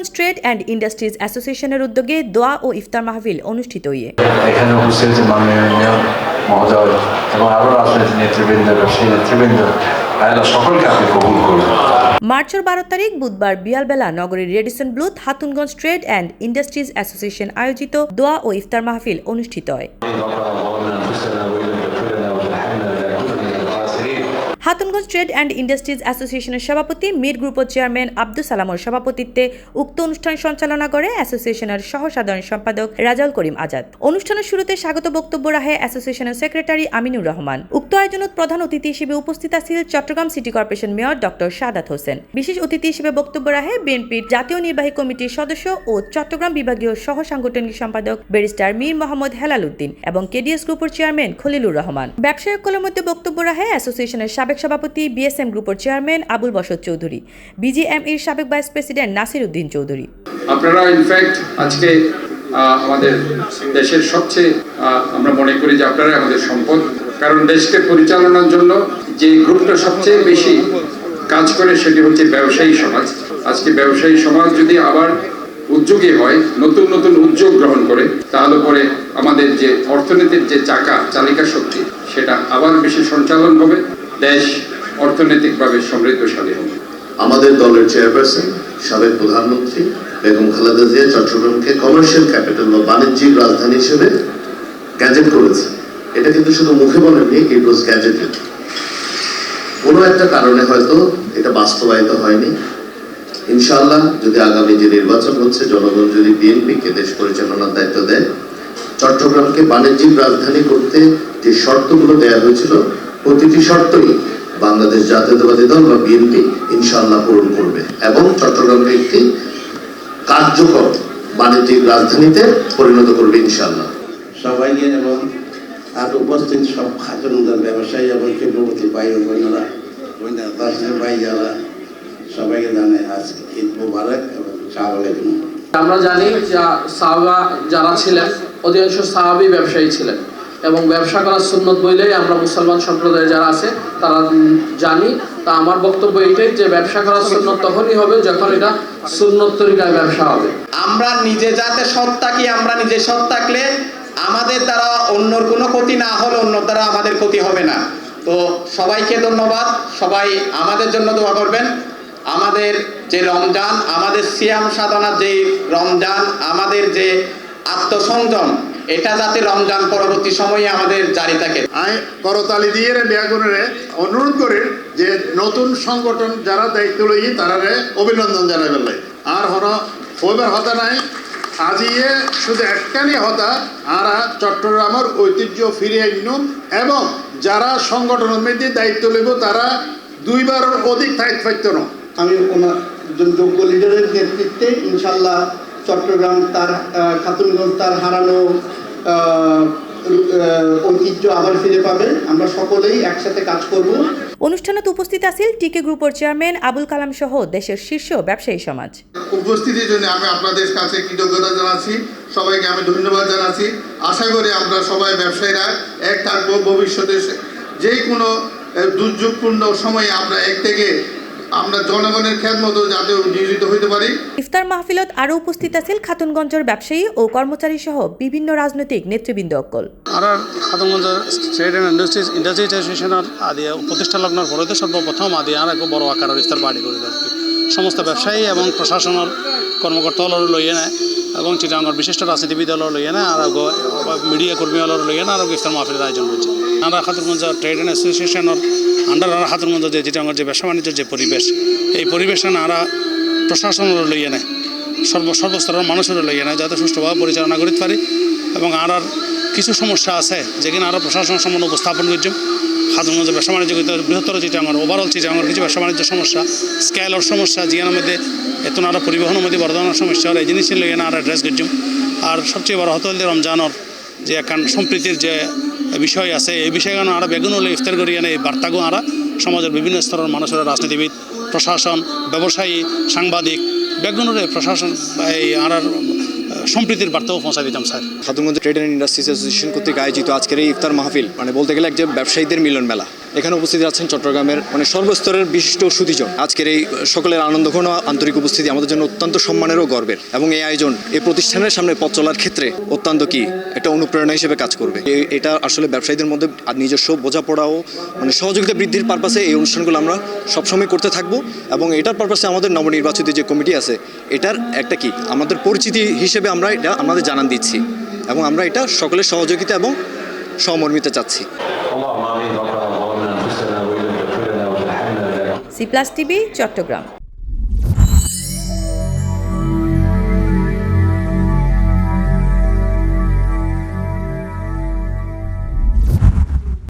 Khatunganj trade and industries অ্যাসোসিয়েশনের উদ্যোগে দোয়া ও ইফতার মাহফিল অনুষ্ঠিত হয়ে এখানে উপস্থিত মাননীয় মহোদয় এবং আরও রাজনৈতিক নেতৃবৃন্দ ব্যবসায়ী নেতৃবৃন্দ সকলকে আমি কবুল করি। মার্চের 12 তারিখ বুধবার বিয়ালবেলা নগরীর Radisson Blu Khatunganj trade and industries association আয়োজিত দোয়া ও ইফতার মাহফিল অনুষ্ঠিত হয়। খাতুনগঞ্জ ট্রেড অ্যান্ড ইন্ডাস্ট্রিজ অ্যাসোসিয়েশনের সভাপতি মির গ্রুপের চেয়ারম্যান আব্দুল সালামর সভাপতিত্বে উক্ত অনুষ্ঠান সঞ্চালনা করে অ্যাসোসিয়েশনের সহ সাধারণ সম্পাদক রাজাউল করিম আজাদ। অনুষ্ঠানের শুরুতে স্বাগত বক্তব্য রাখে অ্যাসোসিয়েশনের সেক্রেটারি আমিনুর রহমান। উক্ত আয়োজনত প্রধান অতিথি হিসেবে উপস্থিত ছিলেন Chittagong city corporation mayor doctor Sadat Hossain. বিশেষ অতিথি হিসেবে বক্তব্য রাখে বিএনপির জাতীয় নির্বাহী কমিটির সদস্য ও চট্টগ্রাম বিভাগীয় সহ সাংগঠনিক সম্পাদক ব্যারিস্টার মীর মোহাম্মদ হেলাল উদ্দিন এবং কেডিএস গ্রুপের চেয়ারম্যান খলিলুর রহমান। ব্যবসায়িকদের মধ্যে বক্তব্য রাখে অ্যাসোসিয়েশনের সাবেক সভাপতি বিএসএম গ্রুপের চেয়ারম্যান আবুল বসত চৌধুরী, বিজিএমইর সাবেক ভাইস প্রেসিডেন্ট নাসির উদ্দিন চৌধুরী। আপনারা ইনফ্যাক্ট আজকে আমাদের দেশের সবচেয়ে আমরা মনে করি যে আপনারা আমাদের সম্পদ, কারণ দেশকে পরিচালনার জন্য যে গ্রুপটা সবচেয়ে বেশি কাজ করে সেটি হচ্ছে ব্যবসায়ী সমাজ। আজকে ব্যবসায়ী সমাজ যদি আবার উদ্যোগী হয়, নতুন নতুন উদ্যোগ গ্রহণ করে, তাহলে পরে আমাদের যে অর্থনীতির যে চালিকা শক্তি সেটা আবার বেশি সঞ্চালন হবে, দেশ অর্থনৈতিকভাবে সমৃদ্ধশালী হবে। আমাদের দলের চেয়ারপারসন সাবেক প্রধানমন্ত্রী বেগম খালেদা জিয়া চট্টগ্রামকে কমার্শিয়াল ক্যাপিটাল বা বাণিজ্যিক রাজধানী হিসেবে গ্যাজেট করেছে। এটা কিন্তু শুধু মুখে বলেননি, ইট ওয়াজ গ্যাজেটেড। কোনো একটা কারণে হয়তো এটা বাস্তবায়িত হয়নি। ইনশাআল্লাহ যদি আগামী যে নির্বাচন হচ্ছে, জনগণ যদি বিএনপিকে দেশ পরিচালনার দায়িত্ব দেয়, চট্টগ্রামকে বাণিজ্যিক রাজধানী করতে যে শর্তগুলো দেওয়া হয়েছিল প্রতিটি শর্তই বাংলাদেশ জাতীয়তাবাদী দল বা বিএনপি ইনশাআল্লাহ পূরণ করবে এবং চট্টগ্রামকে একটি কার্যকর বাণিজ্যিক রাজধানীতে পরিণত করবে ইনশাআল্লাহ। সবাইকে এবং আর উপস্থিত সব খাতুনগঞ্জের ব্যবসায়ী এবং শিল্পপতি ভাই ও বোনেরা, ভাই যারা, সবাইকে জানাই আজকে ঈদ মুবারক এবং আসসালামু আলাইকুম। আমরা জানি যে সাহাবা যারা ছিলেন অধিকাংশ সাহাবী ব্যবসায়ী ছিলেন এবং ব্যবসা করার সুন্নত বলেই আমরা মুসলমান সম্প্রদায়ে যারা আছে তারা জানি। তা আমার বক্তব্য এইটাই যে ব্যবসা করার সুন্নত তখনই হবে যখন এটা সুন্নত তরিকায় ব্যবসা হবে। আমরা নিজে যাতে সৎ থাকি, আমরা নিজে সৎ থাকলে আমাদের দ্বারা অন্যর কোনো ক্ষতি না হলে অন্যর দ্বারা আমাদের ক্ষতি হবে না। তো সবাইকে ধন্যবাদ, সবাই আমাদের জন্য দোয়া করবেন। আমাদের যে রমজান, আমাদের সিয়াম সাধনার যে রমজান, আমাদের যে আত্মসংযম, এটা যাতে রমজান পরবর্তী সময়ে আমাদের জারি থাকে। আমি করতালি দিয়ে লিয়াগুনের অনুরোধ করি যে নতুন সংগঠন যারা দায়িত্ব লই তারারে অভিনন্দন জানাই বেলাই আর হইবার হতা নাই। আজিয়ে শুধু একখানি হতা আরা চট্টগ্রামের ঐতিহ্য ফিরিয়ে আইন এবং যারা সংগঠনের মধ্যে দায়িত্ব লইব তারা দুইবারের অধিক দায়িত্ব পাইত না। আমি ওনার যোগ্য লিডারের নেতৃত্বে ইনশাল্লাহ চট্টগ্রাম তার খাতুনগঞ্জ তার হারানো ঐতিহ্য আবার ফিরে পাবে। আমরা সকলেই একসাথে কাজ করব। অনুষ্ঠানত উপস্থিত আছেন টিকে গ্রুপের চেয়ারম্যান আবুল কালাম সহ দেশের শীর্ষ ব্যবসায়ী সমাজ। উপস্থিতির জন্য আমি আপনাদের কাছে কৃতজ্ঞতা জানাচ্ছি, সবাইকে আমি ধন্যবাদ জানাচ্ছি। আশা করি আমরা সবাই ব্যবসায়ীরা এক থাকবো, ভবিষ্যতে যে কোনো দুর্যোগপূর্ণ সময়ে আমরা এক থেকে আমরা জনগণের খেদমত যাতে নিয়োজিত হইতে পারি। ইফতার মাহফিলত আরও উপস্থিত আছেন খাতুনগঞ্জের ব্যবসায়ী ও কর্মচারী সহ বিভিন্ন রাজনৈতিক নেতৃবৃন্দ অকল। আর খাতুনগঞ্জের ট্রেড অ্যান্ড ইন্ডাস্ট্রিজ অ্যাসোসিয়েশনের আদি প্রতিষ্ঠা লগ্নের পরে সর্বপ্রথম আদি আর এক বড় আকারের ইফতার পার্টি করে আর কি সমস্ত ব্যবসায়ী এবং প্রশাসনের কর্মকর্তা হল লইয়ে নেয় এবং চিটাঙ্গর বিশিষ্ট রাজনীতিবিদ হল লইয়ে নেয় আর মিডিয়া কর্মী হল লইয়ে নেয় আর ইফতার মাহফিলের আয়োজন করছে। আমরা খাতুনগঞ্জ ট্রেড অ্যান্ড অ্যাসোসিয়েশনের আন্ডার আর খাতুনগঞ্জ যে চিটাঙ্গর যে ব্যবসা বাণিজ্যের যে পরিবেশ, এই পরিবেশটা আরা প্রশাসনের লইয়ে নেয়, সর্বস্তরের মানুষের লইয়ে নেয় যাতে সুষ্ঠুভাবে পরিচালনা করতে পারি এবং আর কিছু সমস্যা আছে যেখানে আরও প্রশাসনের সামনে উপস্থাপন করছি। খাতুনগঞ্জের ব্যবসা বাণিজ্য বৃহত্তর চিটাঙ্গর ওভারঅল চিটাঙ্গর কিছু ব্যবসা বাণিজ্য সমস্যা, স্কেলের সমস্যা, যেখানের মধ্যে এত আরও পরিবহনের মধ্যে বর্ধমানের সমস্যা এই জিনিসের লইয়ে না আর অ্যাড্রেস করছি। আর সবচেয়ে বড় হতো রমজানের যে এখন সম্প্রীতির যে বিষয় আছে, এই বিষয়গুলো আরও বেগুন হলে ইফতার করিয়ে এই বার্তাগো আরা সমাজের বিভিন্ন স্তরের মানুষের, রাজনীতিবিদ, প্রশাসন, ব্যবসায়ী, সাংবাদিক বেগুনের প্রশাসন এই আর সম্প্রীতির বার্তাও পৌঁছা দিতাম sir. Khatunganj trade and industries association কর্তৃক আয়োজিত আজকের এই ইফতার মাহফিল বলতে গেলে একজন ব্যবসায়ীদের মিলন মেলা। এখানে উপস্থিত আছেন চট্টগ্রামের সর্বস্তরের বিশিষ্ট সুধীজন। আজকের এই সকলের আনন্দঘন আন্তরিক উপস্থিতি আমাদের জন্য অত্যন্ত সম্মানের ও গর্বের, এবং এই আয়োজন এই প্রতিষ্ঠানের সামনে পথ চলার ক্ষেত্রে অত্যন্ত একটা অনুপ্রেরণা হিসেবে কাজ করবে। এটা আসলে ব্যবসায়ীদের মধ্যে নিজস্ব বোঝাপড়া ও সহযোগিতা বৃদ্ধির পারপাসে এই অনুষ্ঠানগুলো আমরা সবসময় করতে থাকবো, এবং এটার পারপাসে আমাদের নবনির্বাচিত যে কমিটি আছে এটার একটা আমাদের পরিচিতি হিসেবে আমরা এটা আমাদের জানান দিচ্ছি, এবং আমরা এটা সকলের সহযোগিতা এবং সহমর্মিতা চাচ্ছি। C+ TV Chittagong.